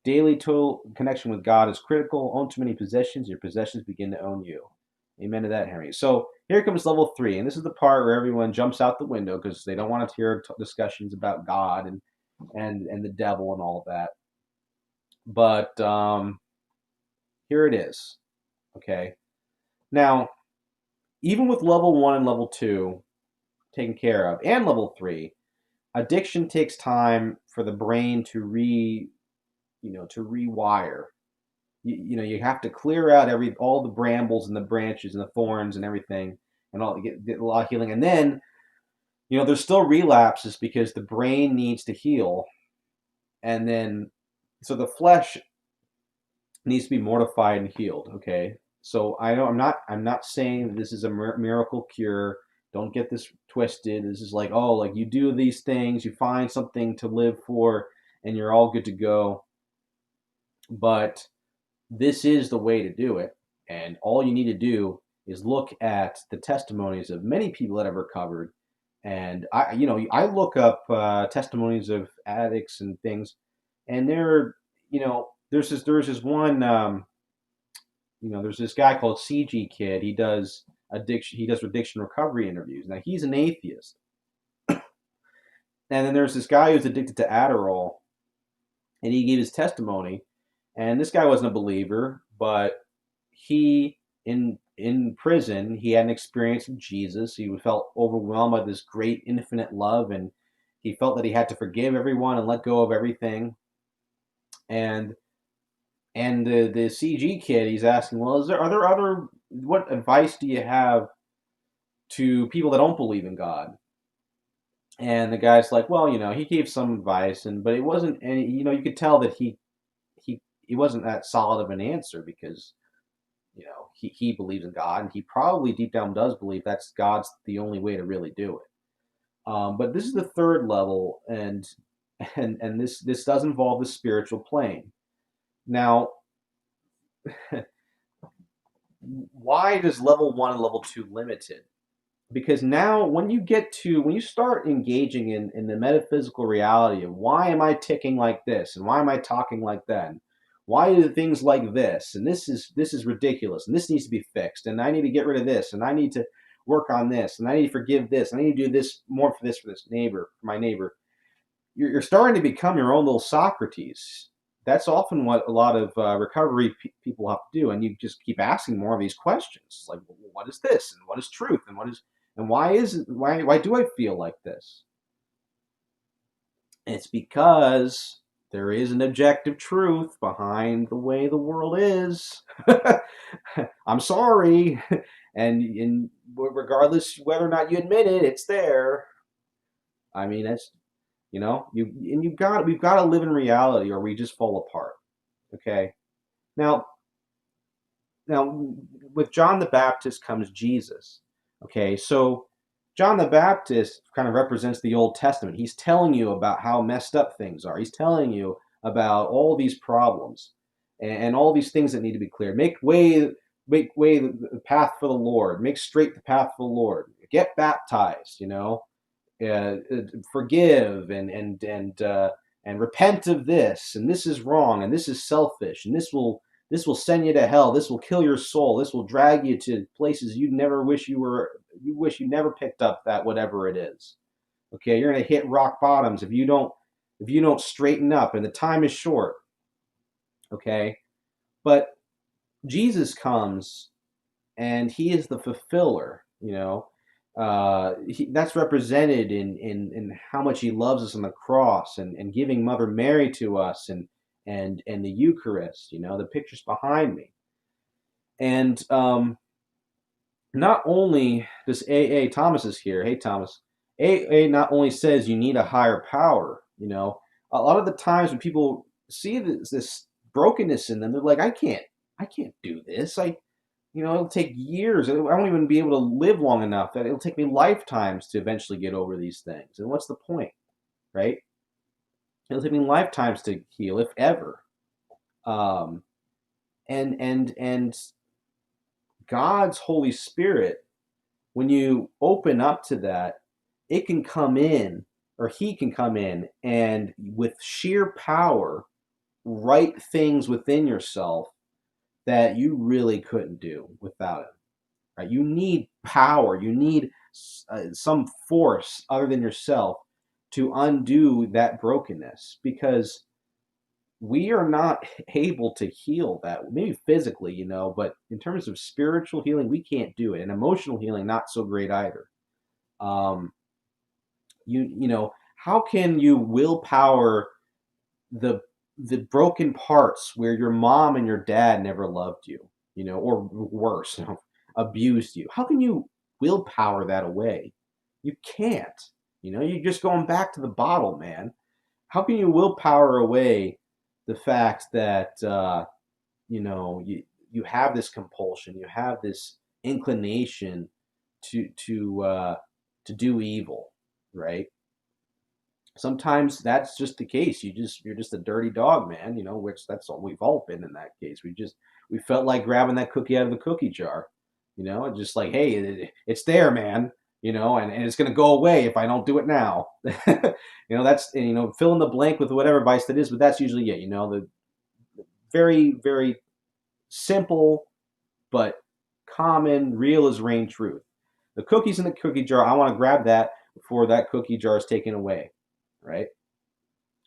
Daily total connection with God is critical. Own too many possessions, your possessions begin to own you. Amen to that, Henry. So here comes level 3, and this is the part where everyone jumps out the window because they don't want to hear discussions about God and the devil and all of that. But here it is. Okay. Now, even with level 1 and level 2 taken care of, and level 3, addiction takes time for the brain to to rewire. You have to clear out all the brambles and the branches and the thorns and everything, and all get a lot of healing. And then there's still relapses because the brain needs to heal, and then so the flesh needs to be mortified and healed. Okay, so I know I'm not saying this is a miracle cure. Don't get this twisted. This is like, oh, like you do these things, you find something to live for, and you're all good to go. But this is the way to do it. And all you need to do is look at the testimonies of many people that I've recovered. And I look up testimonies of addicts and things, and there's this one, there's this guy called CG Kid. He does addiction recovery interviews. Now he's an atheist, and then there's this guy who's addicted to Adderall, and he gave his testimony. And this guy wasn't a believer, but he in prison he had an experience with Jesus. He felt overwhelmed by this great infinite love, and he felt that he had to forgive everyone and let go of everything. And the CG kid, he's asking, well, are there other, what advice do you have to people that don't believe in God? And the guy's like, well, he gave some advice, but it wasn't any, you could tell that he wasn't that solid of an answer because he believes in God, and he probably deep down does believe that's God's the only way to really do it. But this is the third level, and this does involve the spiritual plane. Now, why does level 1 and level 2 limit it? Because now when you start engaging in the metaphysical reality of why am I ticking like this and why am I talking like that, and why are things like this, and this is ridiculous, and this needs to be fixed, and I need to get rid of this, and I need to work on this, and I need to forgive this, and I need to do this more for this neighbor, for my neighbor. You're starting to become your own little Socrates. That's often what a lot of recovery people have to do, and you just keep asking more of these questions, like, well, what is this, and what is truth, and what is, and why is it, why do I feel like this? And it's because there is an objective truth behind the way the world is. I'm sorry, and regardless whether or not you admit it, it's there. I mean, that's, we've got to live in reality or we just fall apart. Okay. Now, now with John the Baptist comes Jesus. Okay. So John the Baptist kind of represents the Old Testament. He's telling you about how messed up things are. He's telling you about all these problems and all these things that need to be cleared. Make way the path for the Lord. Make straight the path for the Lord. Get baptized, forgive and repent of this, and this is wrong, and this is selfish, and this will send you to hell. This will kill your soul. This will drag you to places you never wish you were. You wish you never picked up that whatever it is. Okay, you're gonna hit rock bottoms if you don't straighten up, and the time is short. Okay, but Jesus comes and he is the fulfiller. That's represented in how much he loves us on the cross and giving Mother Mary to us and the Eucharist. The pictures behind me, and not only does AA Thomas is here. Hey Thomas, AA not only says you need a higher power. A lot of the times when people see this brokenness in them, they're like, I can't do this. It'll take years. I won't even be able to live long enough. That it'll take me lifetimes to eventually get over these things. And what's the point, right? It'll take me lifetimes to heal, if ever. Um, and God's Holy Spirit, when you open up to that, it can come in, or He can come in, and with sheer power, write things within yourself that you really couldn't do without Him. Right? You need power. You need some force other than yourself to undo that brokenness, because we are not able to heal that. Maybe physically, but in terms of spiritual healing, we can't do it, and emotional healing, not so great either. Um, how can you willpower the the broken parts where your mom and your dad never loved you, or worse, abused you? How can you willpower that away? You can't. You're just going back to the bottle, man. How can you willpower away the fact that you have this compulsion, you have this inclination to do evil, right? Sometimes that's just the case. You're just a dirty dog, man. Which that's all we've all been in that case. We felt like grabbing that cookie out of the cookie jar. Just like, hey, it's there, man. And it's gonna go away if I don't do it now. That's, fill in the blank with whatever vice that is, but that's usually it. The very very simple but common, real as rain truth. The cookies in the cookie jar. I want to grab that before that cookie jar is taken away, right?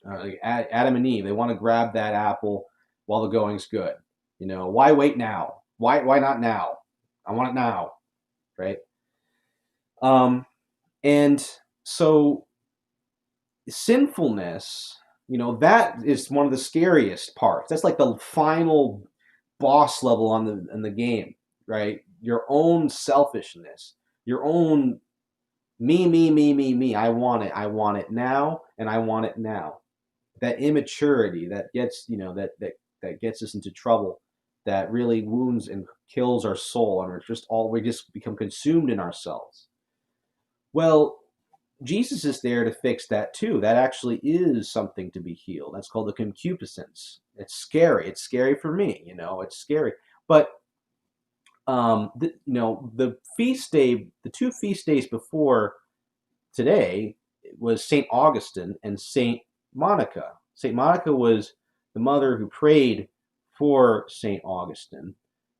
Like Adam and Eve, they want to grab that apple while the going's good. Why wait now? Why not now? I want it now, right? And so sinfulness, that is one of the scariest parts. That's like the final boss level on the in the game, right? Your own selfishness, your own me, me, me, me, me. I want it now, and I want it now. That immaturity that gets that gets us into trouble, that really wounds and kills our soul, and we just become consumed in ourselves. Well, Jesus is there to fix that too. That actually is something to be healed. That's called the concupiscence. It's scary. It's scary for me, it's scary. But The feast day, the two feast days before today was Saint Augustine and Saint Monica. Saint Monica was the mother who prayed for Saint Augustine,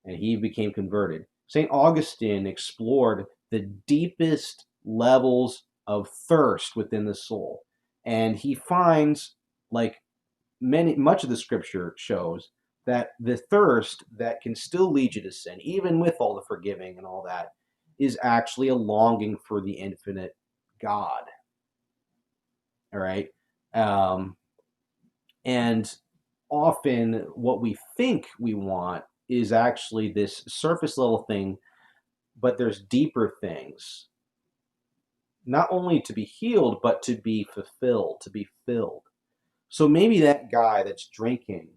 and he became converted. Saint Augustine explored the deepest levels of thirst within the soul, and he finds, like much of the scripture shows, that the thirst that can still lead you to sin, even with all the forgiving and all that, is actually a longing for the infinite God. All right. Um, and often what we think we want is actually this surface level thing, but there's deeper things, not only to be healed, but to be fulfilled, to be filled. So maybe that guy that's drinking,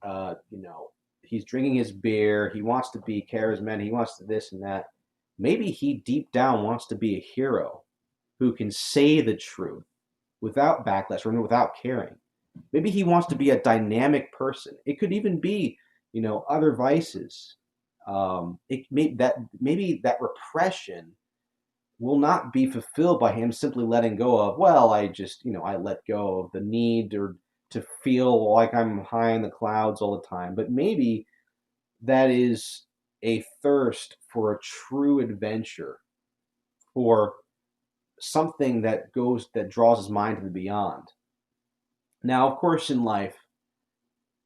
uh, you know, he's drinking his beer, he wants to be charismatic, he wants to this and that. Maybe he deep down wants to be a hero who can say the truth without backlash or without caring. Maybe he wants to be a dynamic person. It could even be, other vices. Maybe that repression will not be fulfilled by him simply letting go of, well, I just, I let go of the need or to feel like I'm high in the clouds all the time. But maybe that is a thirst for a true adventure, for something that draws his mind to the beyond. Now, of course, in life,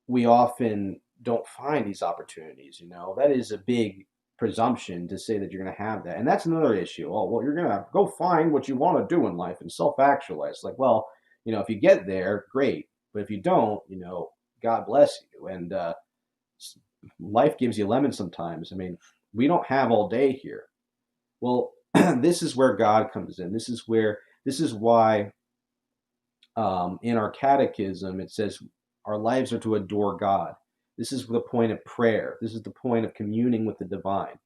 we often don't find these opportunities. That is a big presumption to say that you're going to have that. And that's another issue. Oh, well, you're going to go find what you want to do in life and self-actualize. Like, well, if you get there, great. But if you don't, God bless you. And life gives you lemons sometimes. I mean, we don't have all day here. Well, this is where God comes in. This is why in our catechism, it says our lives are to adore God. This is the point of prayer. This is the point of communing with the divine.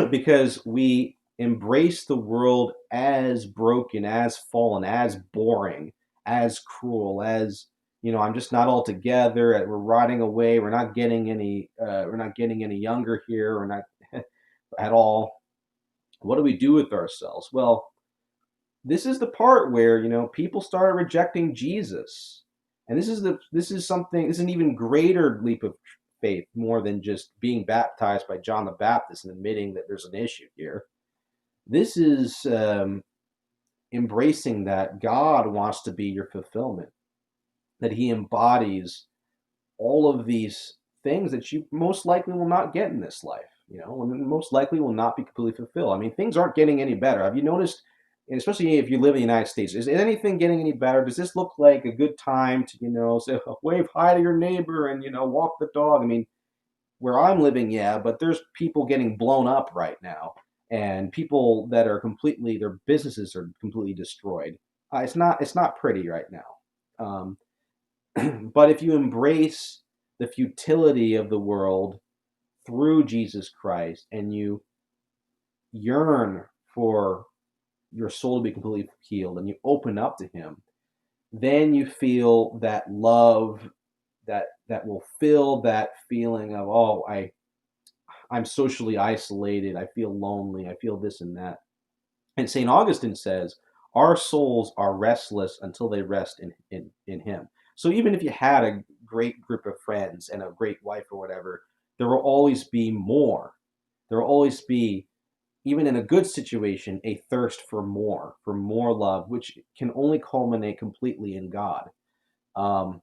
Because we embrace the world as broken, as fallen, as boring, as cruel, as I'm just not all together. We're rotting away. We're not getting any. We're not getting any younger here. We're not at all. What do we do with ourselves? Well, this is the part where people started rejecting Jesus, and this is an even greater leap of faith, more than just being baptized by John the Baptist and admitting that there's an issue here. This is embracing that God wants to be your fulfillment, that He embodies all of these things that you most likely will not get in this life. And most likely will not be completely fulfilled. I mean, things aren't getting any better. Have you noticed? And especially if you live in the United States, is anything getting any better? Does this look like a good time to, say, wave hi to your neighbor and, walk the dog? I mean, where I'm living, yeah, but there's people getting blown up right now, and people that are their businesses are completely destroyed. It's not pretty right now. But if you embrace the futility of the world through Jesus Christ, and you yearn for your soul to be completely healed, and you open up to Him, then you feel that love that will fill that feeling of, oh, I'm socially isolated, I feel lonely, I feel this and that. And St. Augustine says, our souls are restless until they rest in Him. So even if you had a great group of friends and a great wife or whatever, there will always be more. There will always be, even in a good situation, a thirst for more love, which can only culminate completely in God. Um,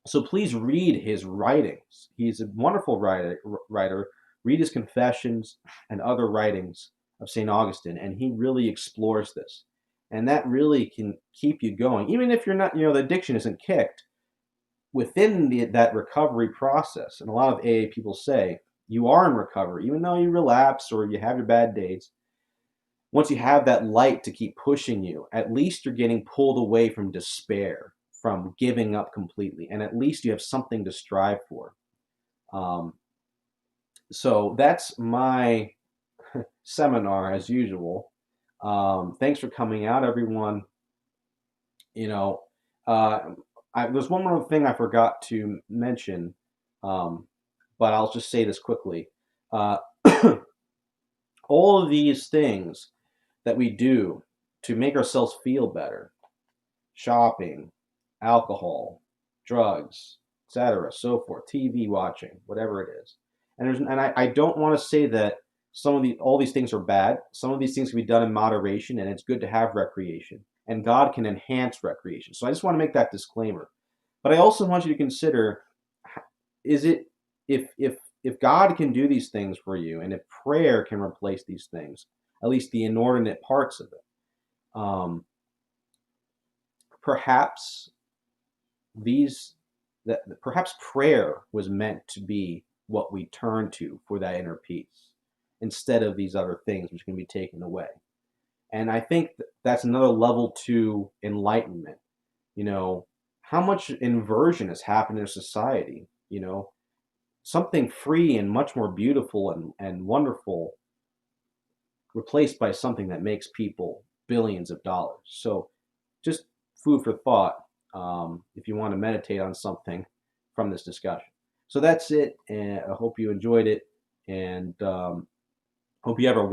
so please read his writings. He's a wonderful writer. Read his Confessions and other writings of St. Augustine, and he really explores this. And that really can keep you going. Even if you're not, the addiction isn't kicked, within that recovery process, and a lot of AA people say, you are in recovery, even though you relapse or you have your bad days. Once you have that light to keep pushing you, at least you're getting pulled away from despair, from giving up completely, and at least you have something to strive for. Um, so that's my seminar as usual. Thanks for coming out, everyone. You know, there's one more thing I forgot to mention. Um, but I'll just say this quickly. Uh, all of these things that we do to make ourselves feel better, shopping, alcohol, drugs, etc., so forth, TV watching, whatever it is. And I don't want to say that all these things are bad. Some of these things can be done in moderation, and it's good to have recreation. And God can enhance recreation. So I just want to make that disclaimer. But I also want you to consider: is it if God can do these things for you, and if prayer can replace these things, at least the inordinate parts of it, perhaps these that perhaps prayer was meant to be what we turn to for that inner peace instead of these other things which can be taken away. And I think that's another level to enlightenment. You know, how much inversion has happened in society? Something free and much more beautiful and wonderful replaced by something that makes people billions of dollars. So just food for thought, if you want to meditate on something from this discussion. So that's it, and I hope you enjoyed it, and hope you have a